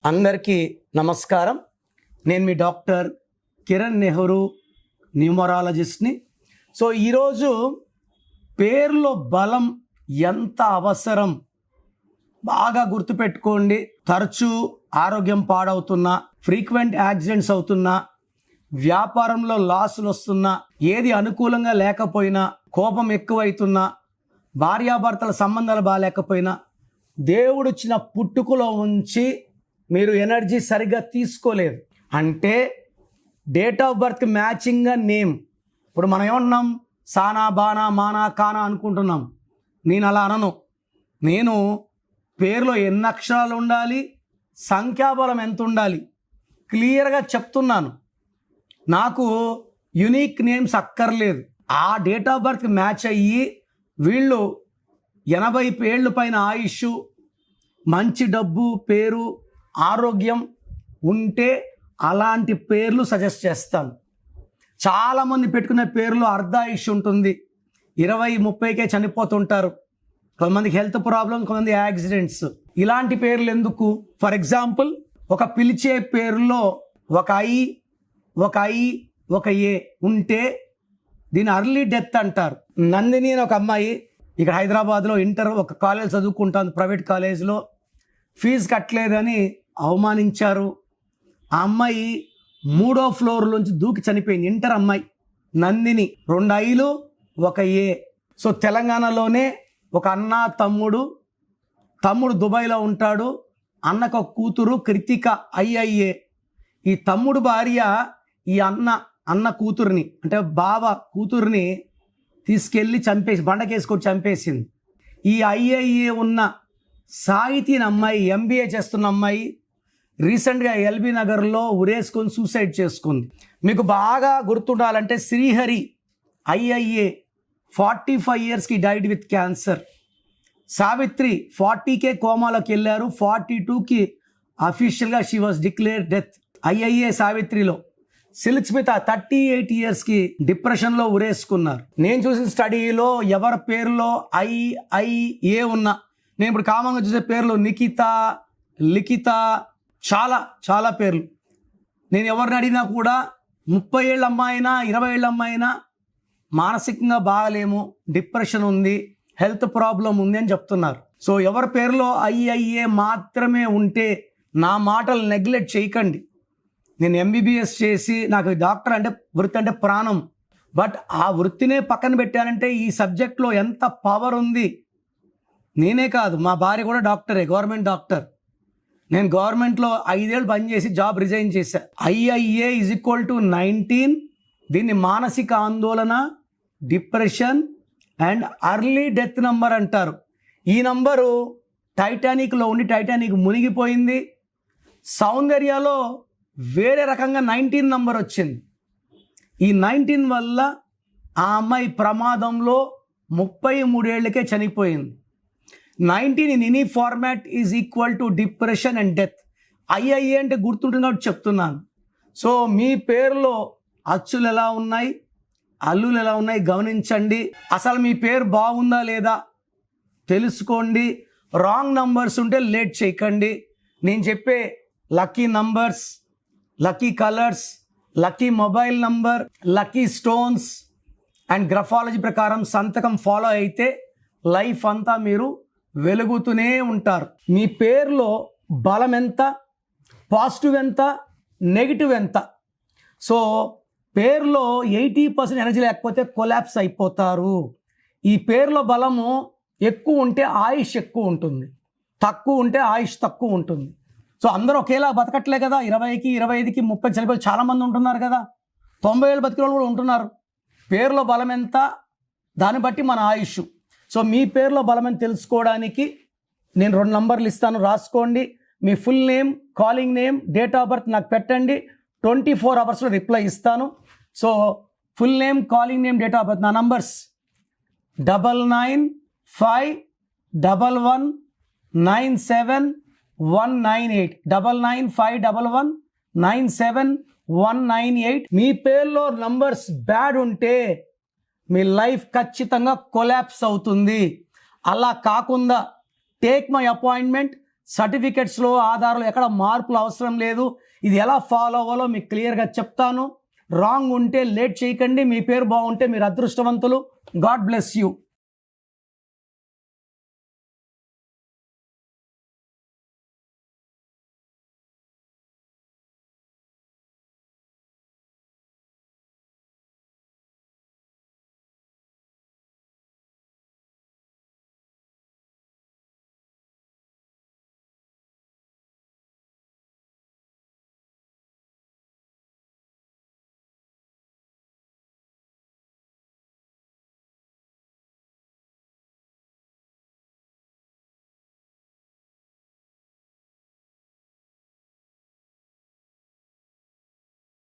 అందరికీ నమస్కారం. నేను మీ డాక్టర్ కిరణ్ నెహ్రూ, న్యూమరాలజిస్ట్ని. సో ఈరోజు పేర్లో బలం ఎంత అవసరం బాగా గుర్తుపెట్టుకోండి. తరచూ ఆరోగ్యం పాడవుతున్నా, ఫ్రీక్వెంట్ యాక్సిడెంట్స్ అవుతున్నా, వ్యాపారంలో లాసులు వస్తున్నా, ఏది అనుకూలంగా లేకపోయినా, కోపం ఎక్కువైతున్నా, భార్యాభర్తల సంబంధాలు బాగాలేకపోయినా, దేవుడిచ్చిన పుట్టుకలో ఉంచి మీరు ఎనర్జీ సరిగ్గా తీసుకోలేదు అంటే డేట్ ఆఫ్ బర్త్కి మ్యాచింగ్గా నేమ్. ఇప్పుడు మనం ఏమన్నాం, సానా బానా మానా కానా అనుకుంటున్నాం. నేను అలా అనను. నేను పేరులో ఎన్ని అక్షరాలు ఉండాలి, సంఖ్యాబలం ఎంత ఉండాలి క్లియర్గా చెప్తున్నాను. నాకు యునిక్ నేమ్స్ అక్కర్లేదు. ఆ డేట్ ఆఫ్ బర్త్కి మ్యాచ్ అయ్యి వీళ్ళు 80 ఏళ్ళ పైన ఆయుష్, మంచి డబ్బు, పేరు, ఆరోగ్యం ఉంటే అలాంటి పేర్లు సజెస్ట్ చేస్తాను. చాలామంది పెట్టుకునే పేర్లు అర్ధాయుష్ ఉంటుంది, 20-30కే చనిపోతుంటారు. కొంతమందికి హెల్త్ ప్రాబ్లమ్, కొంతమంది యాక్సిడెంట్స్. ఇలాంటి పేర్లు ఎందుకు? ఫర్ ఎగ్జాంపుల్, ఒక పిలిచే పేరులో ఒక ఏ ఉంటే దీని అర్లీ డెత్ అంటారు. నందిని అని ఒక అమ్మాయి ఇక్కడ హైదరాబాద్లో ఇంటర్ ఒక కాలేజ్ చదువుకుంటాను, ప్రైవేట్ కాలేజ్లో. ఫీజు కట్టలేదని అవమానించారు. ఆ అమ్మాయి 3వ ఫ్లోర్ నుంచి దూకి చనిపోయింది. ఇంటర్ అమ్మాయి నందిని. 2 ఐలు, ఒక ఏ. సో తెలంగాణలోనే ఒక అన్న తమ్ముడు దుబాయ్లో ఉంటాడు. అన్నకు ఒక కూతురు కృతిక, ఐఐఏ. ఈ తమ్ముడు భార్య ఈ అన్న కూతుర్ని అంటే బావ కూతుర్ని తీసుకెళ్ళి చంపేసి బండకేసుకొని చంపేసింది. ఈ ఐఐఏ ఉన్న సాహితీని అమ్మాయి, ఎంబీఏ చేస్తున్న అమ్మాయి, రీసెంట్గా ఎల్బీ నగర్లో ఉరేసుకొని సూసైడ్ చేసుకుంది. మీకు బాగా గుర్తుండాలంటే శ్రీహరి ఐఐఏ 45 ఇయర్స్కి డైడ్ విత్ క్యాన్సర్. సావిత్రి 40కే కోమాలోకి వెళ్ళారు, 42కి అఫీషియల్గా she was declare death. IIA సావిత్రిలో. సిల్క్ స్మిత 38 ఇయర్స్కి డిప్రెషన్లో ఉరేసుకున్నారు. నేను చూసిన స్టడీలో ఎవరి పేరులో ఐఏ ఉన్నా, నేను ఇప్పుడు కామంగా చూసే పేర్లు నిఖిత, లిఖిత, చాలా పేర్లు. నేను ఎవరిని అడిగినా కూడా 30 ఏళ్ళ అమ్మాయినా 20 ఏళ్ళ అమ్మాయినా మానసికంగా బాగలేము, డిప్రెషన్ ఉంది, హెల్త్ ప్రాబ్లం ఉంది అని చెప్తున్నారు. సో ఎవరి పేరులో ఐఐఏ మాత్రమే ఉంటే నా మాటలు నెగ్లెక్ట్ చేయకండి. నేను ఎంబీబీఎస్ చేసి నాకు డాక్టర్ అంటే వృత్తి అంటే ప్రాణం. బట్ ఆ వృత్తినే పక్కన పెట్టానంటే ఈ సబ్జెక్ట్లో ఎంత పవర్ ఉంది. నేనే కాదు, మా భార్య కూడా డాక్టరే, గవర్నమెంట్ డాక్టర్. నేను గవర్నమెంట్లో 5 ఏళ్ళు పనిచేసి జాబ్ రిజైన్ చేశా. ఐఐఏ = 19. దీన్ని మానసిక ఆందోళన, depression and early death number అంటారు. ఈ నంబరు టైటానిక్లో ఉండి టైటానిక్ మునిగిపోయింది. సౌందర్యలో వేరే రకంగా 19 నంబర్ వచ్చింది. ఈ 19 వల్ల ఆ అమ్మాయి ప్రమాదంలో 33 ఏళ్ళకే చనిపోయింది. 19 in any format is equal to depression and death. IIA అంటే గుర్తుంటుంది కాబట్టి చెప్తున్నాను. సో మీ పేరులో అచ్చులు ఎలా ఉన్నాయి, అల్లులు ఎలా ఉన్నాయి గమనించండి. అసలు మీ పేరు బాగుందా లేదా తెలుసుకోండి. రాంగ్ నంబర్స్ ఉంటే లేట్ చేయకండి. నేను చెప్పే lucky numbers, lucky colours, lucky mobile number, lucky stones and graphology ప్రకారం సంతకం ఫాలో అయితే లైఫ్ అంతా మీరు వెలుగుతూనే ఉంటారు. మీ పేరులో బలం ఎంత, పాజిటివ్ ఎంత, నెగిటివ్ ఎంత. సో పేరులో 80% ఎనర్జీ లేకపోతే కొలాప్స్ అయిపోతారు. ఈ పేరులో బలము ఎక్కువ ఉంటే ఆయుష్ ఎక్కువ ఉంటుంది, తక్కువ ఉంటే ఆయుష్ తక్కువ ఉంటుంది. సో అందరూ ఒకేలా బతకట్లే కదా. 20కి 25కి 30 చనిపోయి చాలామంది ఉంటున్నారు కదా. 90 ఏళ్ళు బతికిన వాళ్ళు కూడా ఉంటున్నారు. పేరులో బలం ఎంత, దాన్ని బట్టి మన ఆయుష్. సో మీ పేరులో బలమని తెలుసుకోవడానికి నేను 2 నంబర్లు ఇస్తాను, రాసుకోండి. మీ full name, calling name, date of birth నాకు పెట్టండి. 24 అవర్స్లో రిప్లై ఇస్తాను. So full name, calling name, date of birth. నా నంబర్స్ 9951119798, 9951119798. మీ పేరులో నంబర్స్ బ్యాడ్ ఉంటే మీ లైఫ్ ఖచ్చితంగా కొలాప్స్ అవుతుంది. అలా కాకుండా టేక్ మై అపాయింట్మెంట్, సర్టిఫికెట్స్లో ఆధారాలు ఎక్కడ మార్పులు అవసరం లేదు. ఇది ఎలా ఫాలో అవ్వాలో మీకు క్లియర్గా చెప్తాను. రాంగ్ ఉంటే లేట్ చేయకండి. మీ పేరు బాగుంటే మీరు అదృష్టవంతులు. God bless you.